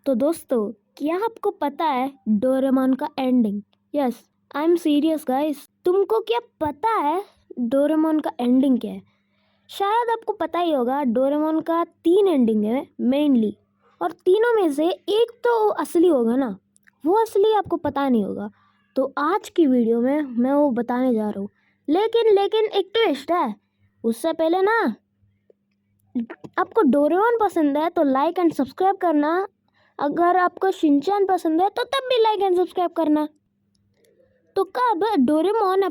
तो दोस्तों, क्या आपको पता है डोरेमोन का ending? Yes, I am serious guys. तुमको क्या पता है डोरेमोन का एंडिंग क्या है? शायद आपको पता ही होगा, डोरेमोन का 3 एंडिंग है मेनली, और तीनों में से एक तो असली होगा ना, वो असली आपको पता नहीं होगा। तो आज की वीडियो में मैं वो बताने जा रहा हूँ। लेकिन एक ट्विस्ट है। उससे पहले ना, आपको डोरेमोन पसंद है तो लाइक एंड सब्सक्राइब करना। अगर आपको शिनचैन पसंद है तो तब भी लाइक एंड सब्सक्राइब करना। तो कब डोरेमोन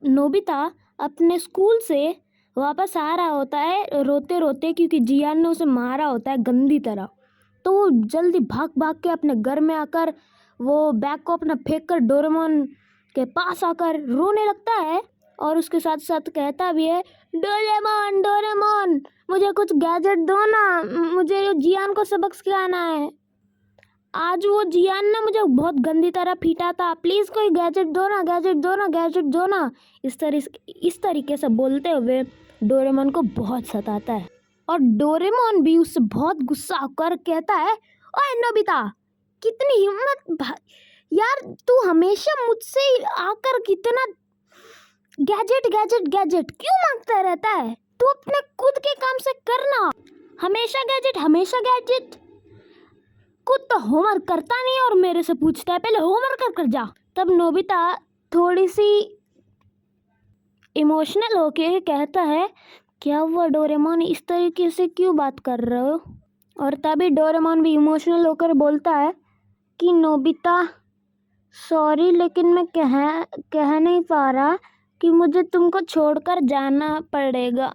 नोबिता अपने स्कूल से वापस आ रहा होता है रोते रोते, क्योंकि जियान ने उसे मारा होता है गंदी तरह। तो वो जल्दी भाग भाग के अपने घर में आकर वो बैग को अपना फेंक कर डोरेमोन के पास आकर रोने लगता है, और उसके साथ साथ कहता भी है, डोरेमोन डोरेमोन मुझे कुछ गैजेट दो ना, मुझे जियान को सबक सिखाना है। आज वो जियान ने मुझे बहुत गंदी तरह पीटा था, प्लीज़ कोई गैजेट दो ना, गैजेट दो ना, गैजेट दो ना। इस तरीके से बोलते हुए डोरेमोन को बहुत सताता है, और डोरेमोन भी उससे बहुत गुस्सा होकर कहता है, ओए नोबिता, कितनी हिम्मत यार, तू हमेशा मुझसे आकर कितना गैजेट गैजेट गैजेट क्यों मांगता रहता है? तू अपने खुद के काम से करना, हमेशा गैजेट हमेशा गैजेट। खुद तो होमवर्क करता नहीं और मेरे से पूछता है, पहले होमवर्क कर जा। तब नोबिता थोड़ी सी इमोशनल होके कहता है, क्या हुआ डोरेमोन, इस तरीके से क्यों बात कर रहे हो? और तभी डोरेमोन भी इमोशनल होकर बोलता है कि नोबिता सॉरी, लेकिन मैं कह नहीं पा रहा कि मुझे तुमको छोड़कर जाना पड़ेगा।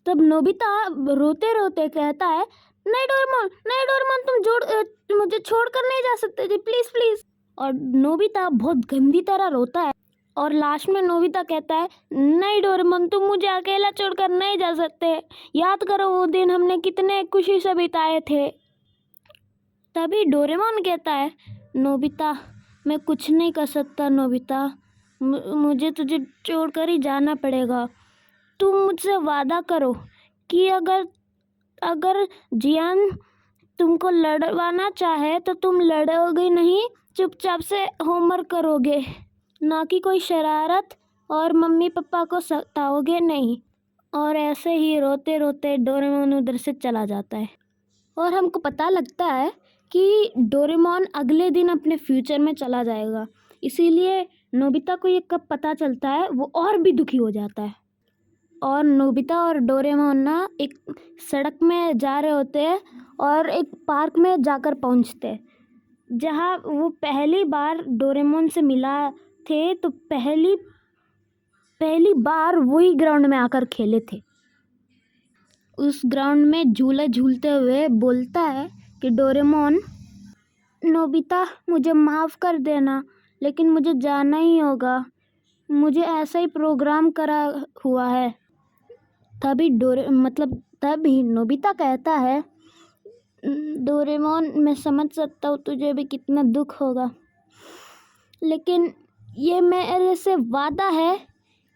तब नोबिता रोते रोते कहता है, नहीं डोरेमोन, नहीं डोरेमोन, मुझे छोड़कर नहीं जा सकते जी, प्लीज़ प्लीज़। और नोबिता बहुत गंदी तरह रोता है, और लास्ट में नोबिता कहता है, नहीं डोरेमोन, तुम मुझे अकेला छोड़कर नहीं जा सकते। याद करो वो दिन हमने कितने खुशी से बिताए थे। तभी डोरेमोन कहता है, नोबिता मैं कुछ नहीं कर सकता नोबिता, मुझे तुझे छोड़कर ही जाना पड़ेगा। तुम मुझसे वादा करो कि अगर जियान तुमको लड़वाना चाहे तो तुम लड़ोगे नहीं, चुपचाप से होमवर्क करोगे, ना कि कोई शरारत, और मम्मी पापा को सताओगे नहीं। और ऐसे ही रोते रोते डोरेमोन उधर से चला जाता है, और हमको पता लगता है कि डोरेमोन अगले दिन अपने फ्यूचर में चला जाएगा। इसीलिए नोबिता को ये कब पता चलता है, वो और भी दुखी हो जाता है। और नोबिता और डोरेमोन ना एक सड़क में जा रहे होते हैं, और एक पार्क में जाकर पहुंचते हैं, जहां वो पहली बार डोरेमोन से मिला थे। तो पहली बार वही ग्राउंड में आकर खेले थे। उस ग्राउंड में झूले झूलते हुए बोलता है कि डोरेमोन, नोबिता मुझे माफ़ कर देना, लेकिन मुझे जाना ही होगा, मुझे ऐसा ही प्रोग्राम करा हुआ है। तभी नोबिता कहता है, डोरेमोन मैं समझ सकता हूँ तुझे भी कितना दुख होगा, लेकिन ये मेरे से वादा है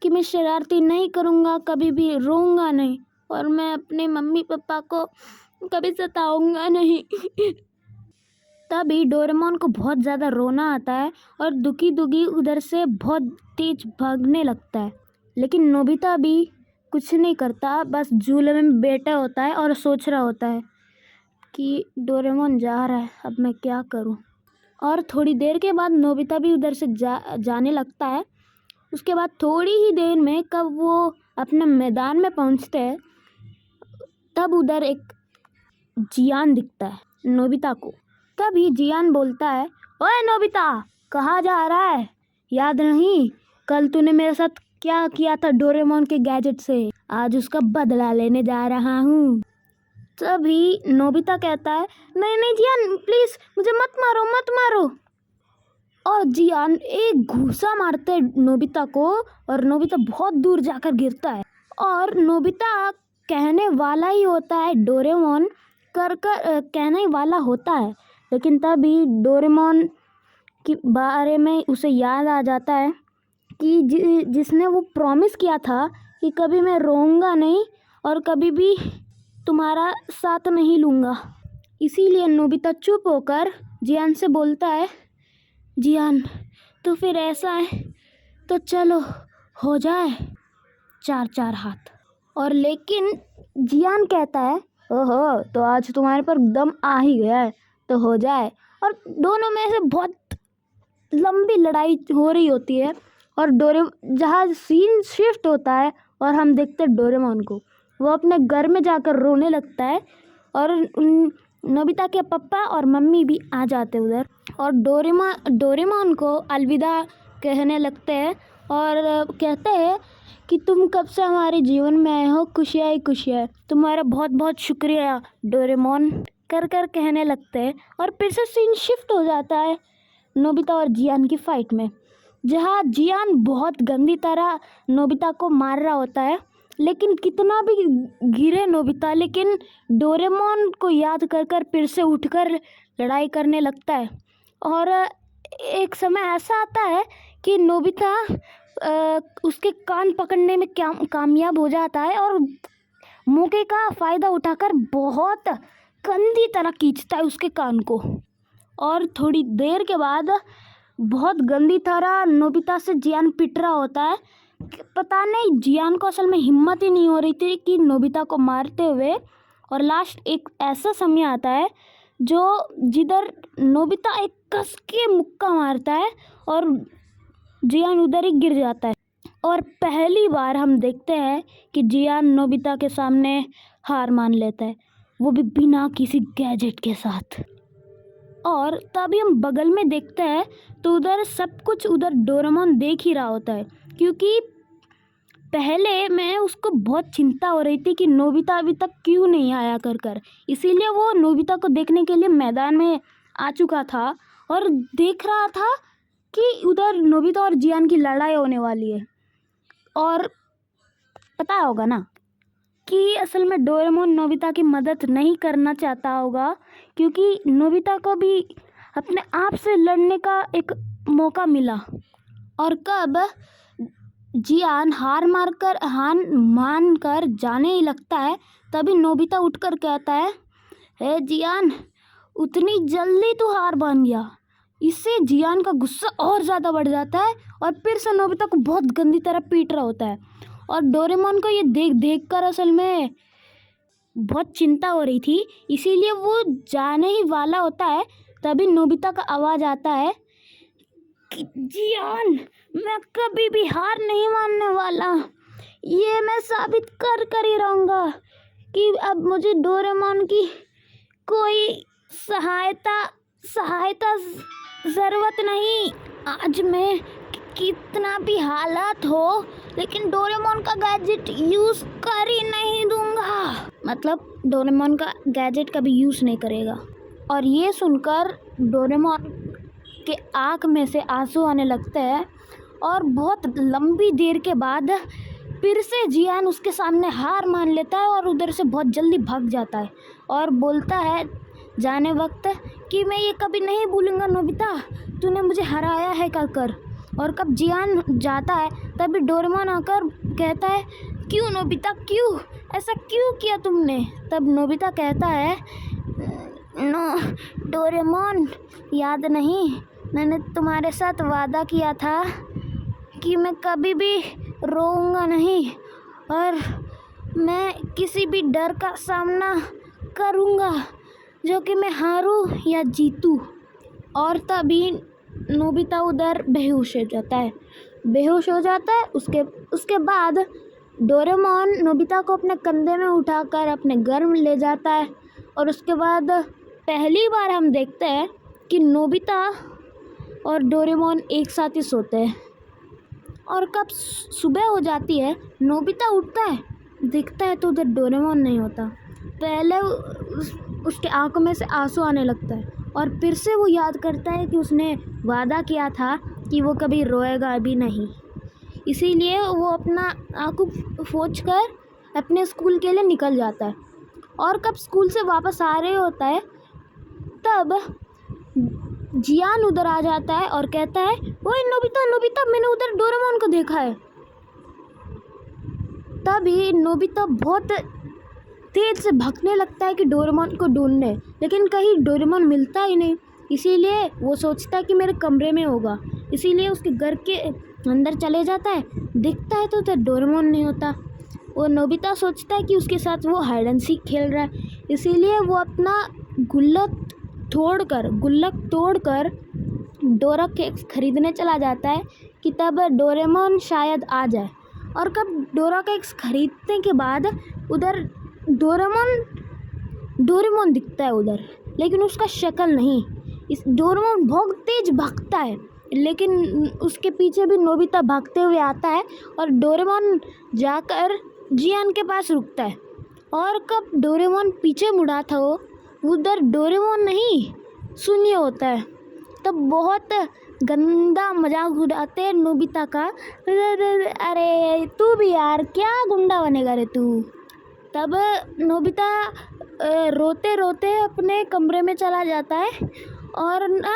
कि मैं शरारती नहीं करूँगा, कभी भी रोऊंगा नहीं, और मैं अपने मम्मी पापा को कभी सताऊंगा नहीं। तभी डोरेमोन को बहुत ज़्यादा रोना आता है, और दुखी दुखी उधर से बहुत तेज भागने लगता है। लेकिन नोबिता भी कुछ नहीं करता, बस झूले में बैठा होता है और सोच रहा होता है कि डोरेमोन जा रहा है, अब मैं क्या करूं। और थोड़ी देर के बाद नोबिता भी उधर से जाने लगता है। उसके बाद थोड़ी ही देर में कब वो अपने मैदान में पहुंचते हैं, तब उधर एक जियान दिखता है नोबिता को। तभी जियान बोलता है, ओए नोबिता, कहाँ जा रहा है? याद नहीं कल तूने मेरे साथ क्या किया था डोरेमोन के गैजेट से? आज उसका बदला लेने जा रहा हूँ। तभी नोबिता कहता है, नहीं नहीं जियान, प्लीज़ मुझे मत मारो मत मारो। और जियान एक घूंसा मारते नोबिता को, और नोबिता बहुत दूर जाकर गिरता है। और नोबिता कहने वाला ही होता है डोरेमोन कहने वाला होता है, लेकिन तभी डोरेमोन के बारे में उसे याद आ जाता है कि जिसने वो प्रॉमिस किया था कि कभी मैं रोऊंगा नहीं और कभी भी तुम्हारा साथ नहीं लूँगा। इसीलिए नोबिता चुप होकर जियान से बोलता है, जियान तो फिर ऐसा है तो चलो हो जाए 4-4 हाथ। और लेकिन जियान कहता है, ओहो तो आज तुम्हारे पर दम आ ही गया है तो हो जाए। और दोनों में से बहुत लंबी लड़ाई हो रही होती है और जहाँ सीन शिफ्ट होता है और हम देखते हैं डोरेमोन को, वो अपने घर में जाकर रोने लगता है और नोबिता के पापा और मम्मी भी आ जाते उधर और डोरेमोन को अलविदा कहने लगते हैं और कहते हैं कि तुम कब से हमारे जीवन में आए हो, खुशियाँ ही खुशियाँ है, तुम्हारा बहुत बहुत शुक्रिया डोरेमोन कर कहने लगते हैं। और फिर से सीन शिफ्ट हो जाता है नोबिता और जियान की फाइट में, जहाँ जियान बहुत गंदी तरह नोबिता को मार रहा होता है। लेकिन कितना भी गिरे नोबिता, लेकिन डोरेमोन को याद कर फिर से उठकर लड़ाई करने लगता है। और एक समय ऐसा आता है कि नोबिता उसके कान पकड़ने में कामयाब हो जाता है और मौके का फ़ायदा उठाकर बहुत गंदी तरह खींचता है उसके कान को। और थोड़ी देर के बाद बहुत गंदी तरह नोबिता से जियान पिट रहा होता है। पता नहीं जियान को असल में हिम्मत ही नहीं हो रही थी कि नोबिता को मारते हुए। और लास्ट एक ऐसा समय आता है जिधर नोबिता एक कस के मुक्का मारता है और जियान उधर ही गिर जाता है। और पहली बार हम देखते हैं कि जियान नोबिता के सामने हार मान लेता है, वो भी बिना किसी गैजेट के साथ। और तभी हम बगल में देखते हैं तो उधर सब कुछ डोरेमोन देख ही रहा होता है, क्योंकि पहले मैं उसको बहुत चिंता हो रही थी कि नोबिता अभी तक क्यों नहीं आया कर इसीलिए वो नोबिता को देखने के लिए मैदान में आ चुका था और देख रहा था कि उधर नोबिता और जियान की लड़ाई होने वाली है। और पता होगा ना कि असल में डोरेमोन नोबिता की मदद नहीं करना चाहता होगा, क्योंकि नोबिता को भी अपने आप से लड़ने का एक मौका मिला। और कब जियान हार मान कर जाने ही लगता है, तभी नोबिता उठकर कहता है, हे जियान उतनी जल्दी तू हार मान गया। इससे जियान का गुस्सा और ज़्यादा बढ़ जाता है और फिर से नोबिता को बहुत गंदी तरह पीट रहा होता है। और डोरेमोन को ये देख कर असल में बहुत चिंता हो रही थी, इसीलिए वो जाने ही वाला होता है। तभी नोबिता का आवाज़ आता है कि जियान मैं कभी भी हार नहीं मानने वाला, ये मैं साबित कर ही रहूँगा कि अब मुझे डोरेमोन की कोई सहायता ज़रूरत नहीं। आज मैं कितना भी हालात हो लेकिन डोरेमोन का गैजेट यूज़ कर ही नहीं दूंगा, मतलब डोरेमोन का गैजेट कभी यूज़ नहीं करेगा। और ये सुनकर डोरेमोन के आँख में से आंसू आने लगते हैं और बहुत लंबी देर के बाद फिर से जियान उसके सामने हार मान लेता है और उधर से बहुत जल्दी भाग जाता है और बोलता है जाने वक्त कि मैं ये कभी नहीं भूलूंगा नोबिता, तूने मुझे हराया है कर। और कब जियान जाता है तभी डोरेमोन आकर कहता है, क्यों नोबिता क्यों ऐसा क्यों किया तुमने? तब नोबिता कहता है, डोरेमोन याद नहीं, मैंने तुम्हारे साथ वादा किया था कि मैं कभी भी रोऊंगा नहीं और मैं किसी भी डर का सामना करूंगा, जो कि मैं हारूं या जीतूं। और तभी नोबिता उधर बेहोश हो जाता है। उसके बाद डोरेमोन नोबिता को अपने कंधे में उठाकर अपने घर में ले जाता है। और उसके बाद पहली बार हम देखते हैं कि नोबिता और डोरेमोन एक साथ ही सोते हैं। और कब सुबह हो जाती है, नोबिता उठता है, देखता है तो उधर डोरेमोन नहीं होता। पहले उसके आंखों में से आंसू आने लगता है और फिर से वो याद करता है कि उसने वादा किया था कि वो कभी रोएगा भी नहीं। इसीलिए वो अपना आंखों पोंछ कर अपने स्कूल के लिए निकल जाता है। और कब स्कूल से वापस आ रहे होता है तब जियान उधर आ जाता है और कहता है, ओए नोबिता मैंने उधर डोरेमोन को देखा है। तभी नोबिता बहुत तेज से भागने लगता है कि डोरेमोन को ढूंढने, लेकिन कहीं डोरेमोन मिलता ही नहीं। इसीलिए वो सोचता है कि मेरे कमरे में होगा, इसीलिए उसके घर के अंदर चले जाता है। देखता है तो उधर डोरेमोन नहीं होता। वो नोबिता सोचता है कि उसके साथ वो हाइड एंड सीक खेल रहा है, इसीलिए वो अपना गुल्लक तोड़कर डोरा केक्स खरीदने चला जाता है कि तब डोरेमोन शायद आ जाए। और कब डोरा केक्स खरीदने के बाद उधर डोरेमोन दिखता है उधर, लेकिन उसका शक्ल नहीं। इस डोरेमोन बहुत तेज भागता है, लेकिन उसके पीछे भी नोबिता भागते हुए आता है और डोरेमोन जाकर जियान के पास रुकता है। और कब डोरेमोन पीछे मुड़ा था वो उधर डोरेमोन नहीं सुनियो होता है। तब बहुत गंदा मजाक उड़ाते हैं नोबिता का, अरे तू भी यार क्या गुंडा बनेगा रे तू। तब नोबिता रोते रोते अपने कमरे में चला जाता है और ना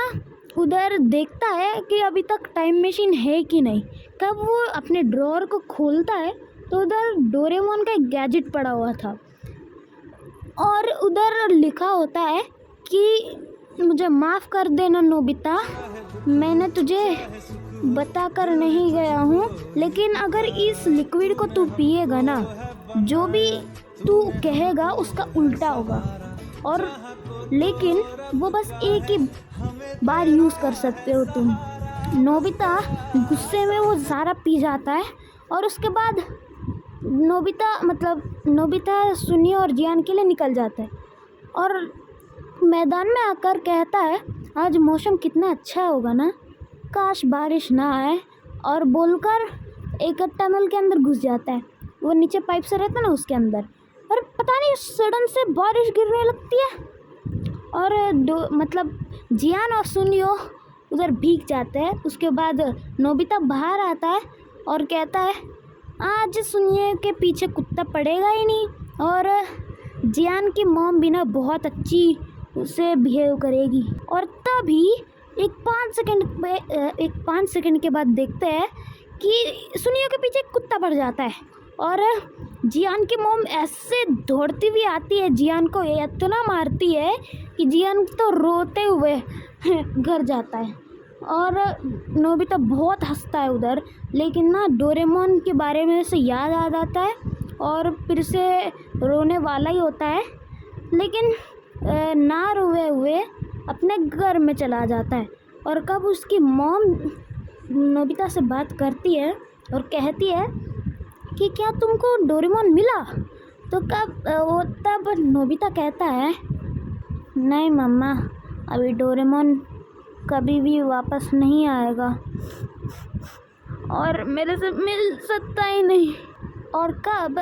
उधर देखता है कि अभी तक टाइम मशीन है कि नहीं। कब वो अपने ड्रॉअर को खोलता है तो उधर डोरेमोन का एक गैजेट पड़ा हुआ था और उधर लिखा होता है कि मुझे माफ़ कर देना नोबिता, मैंने तुझे बताकर नहीं गया हूँ, लेकिन अगर इस लिक्विड को तू पिएगा ना, जो भी तू कहेगा उसका उल्टा होगा, और लेकिन वो बस एक ही बार यूज़ कर सकते हो तुम। नोबिता गुस्से में वो सारा पी जाता है और उसके बाद नोबिता सुनियो और जियान के लिए निकल जाता है और मैदान में आकर कहता है आज मौसम कितना अच्छा होगा ना, काश बारिश ना आए, और बोलकर एक टनल के अंदर घुस जाता है। वो नीचे पाइप से रहता है ना उसके अंदर, और पता नहीं सडन से बारिश गिरने लगती है और जियान और सुनियो उधर भीग जाते हैं। उसके बाद नोबिता बाहर आता है और कहता है आज सुनियो के पीछे कुत्ता पड़ेगा ही नहीं, और जियान की मॉम भी ना बहुत अच्छी उसे बिहेव करेगी। और तभी एक 5 सेकंड के बाद देखते हैं कि सुनियो के पीछे कुत्ता पड़ जाता है और जियान की मॉम ऐसे दौड़ती हुई आती है, जियान को इतना मारती है कि जियान तो रोते हुए घर जाता है। और नोबिता बहुत हंसता है उधर, लेकिन ना डोरेमोन के बारे में से याद आ जाता है और फिर से रोने वाला ही होता है, लेकिन ना रोए हुए अपने घर में चला जाता है। और कब उसकी मॉम नोबिता से बात करती है और कहती है कि क्या तुमको डोरेमोन मिला, तो तब नोबिता कहता है नहीं मम्मा, अभी डोरेमोन कभी भी वापस नहीं आएगा और मेरे से मिल सकता ही नहीं। और कब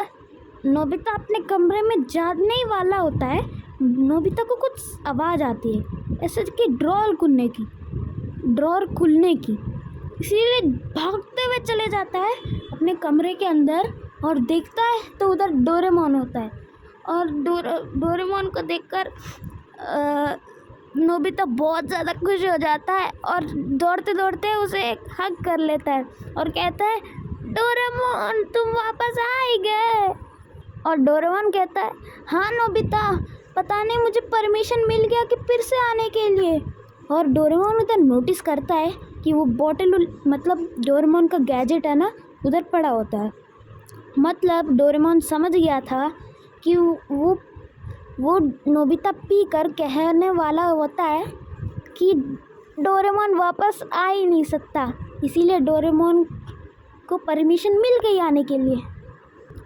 नोबिता अपने कमरे में जाने ही वाला होता है, नोबिता को कुछ आवाज़ आती है ऐसे कि ड्रॉअर खुलने की, इसीलिए भागते हुए चले जाता है अपने कमरे के अंदर और देखता है तो उधर डोरेमोन होता है। और डोरेमोन को देखकर नोबिता बहुत ज़्यादा खुश हो जाता है और दौड़ते दौड़ते उसे एक हग कर लेता है और कहता है डोरेमोन तुम वापस आ ही गए। और डोरेमोन कहता है हाँ नोबिता, पता नहीं मुझे परमिशन मिल गया कि फिर से आने के लिए। और डोरेमोन उधर नोटिस करता है कि वो बॉटल डोरेमोन का गैजेट है ना उधर पड़ा होता है। डोरेमोन समझ गया था कि वो नोबिता पी कर कहने वाला होता है कि डोरेमोन वापस आ ही नहीं सकता, इसीलिए डोरेमोन को परमिशन मिल गई आने के लिए।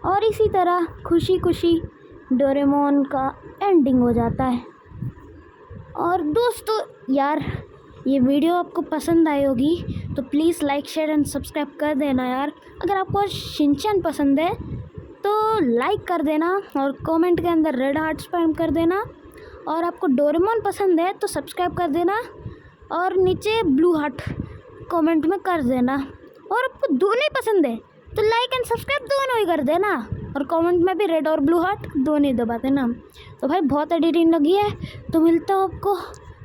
और इसी तरह खुशी खुशी डोरेमोन का एंडिंग हो जाता है। और दोस्तों यार, ये वीडियो आपको पसंद आई होगी तो please like share and subscribe कर देना यार। अगर आपको शिनचैन पसंद है तो लाइक कर देना और कमेंट के अंदर रेड हार्ट स्पैम कर देना। और आपको डोरेमोन पसंद है तो सब्सक्राइब कर देना और नीचे ब्लू हार्ट कमेंट में कर देना। और आपको दोनों ही पसंद है तो लाइक एंड सब्सक्राइब दोनों ही कर देना और कमेंट में भी रेड और ब्लू हार्ट दोनों ही दबा देना। तो भाई बहुत एडिटिंग लगी है, तो मिलता हूँ आपको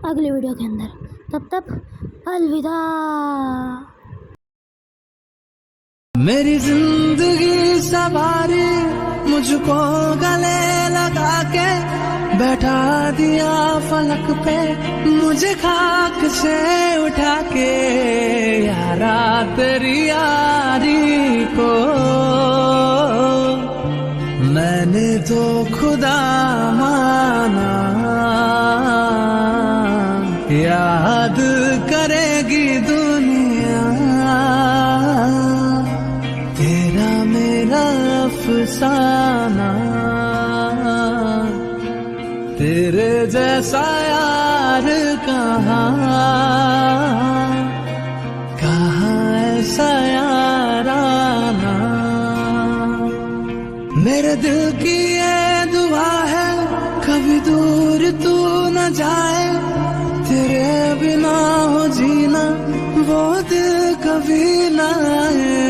अगली वीडियो के अंदर। तब तक अलविदा। मेरी जिंदगी सवारी मुझको गले लगा के बैठा दिया फलक पे, मुझे खाक से उठा के यारा तेरी यारी को मैंने तो खुदा माना। याद करेगी दुनिया तेरा मेरा अफसाना, तेरे जैसा यार कहाँ ऐसा याराना। मेरे दिल की ये दुआ है कभी दूर तू न जाए, तेरे बिना हो जीना वो दिल कभी ना आए।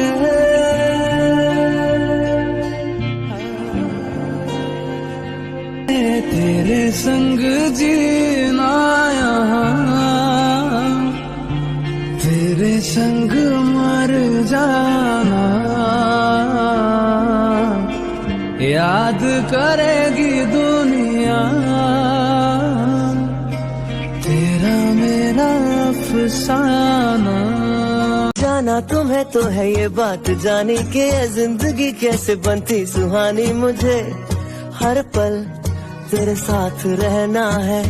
तेरे संग जीना यहाँ, तेरे संग मर जाना, याद करेगी दुनिया तेरा मेरा अफसाना। जाना तुम्हें तो है ये बात जानी के जिंदगी कैसे बनती सुहानी, मुझे हर पल तेरे साथ रहना है।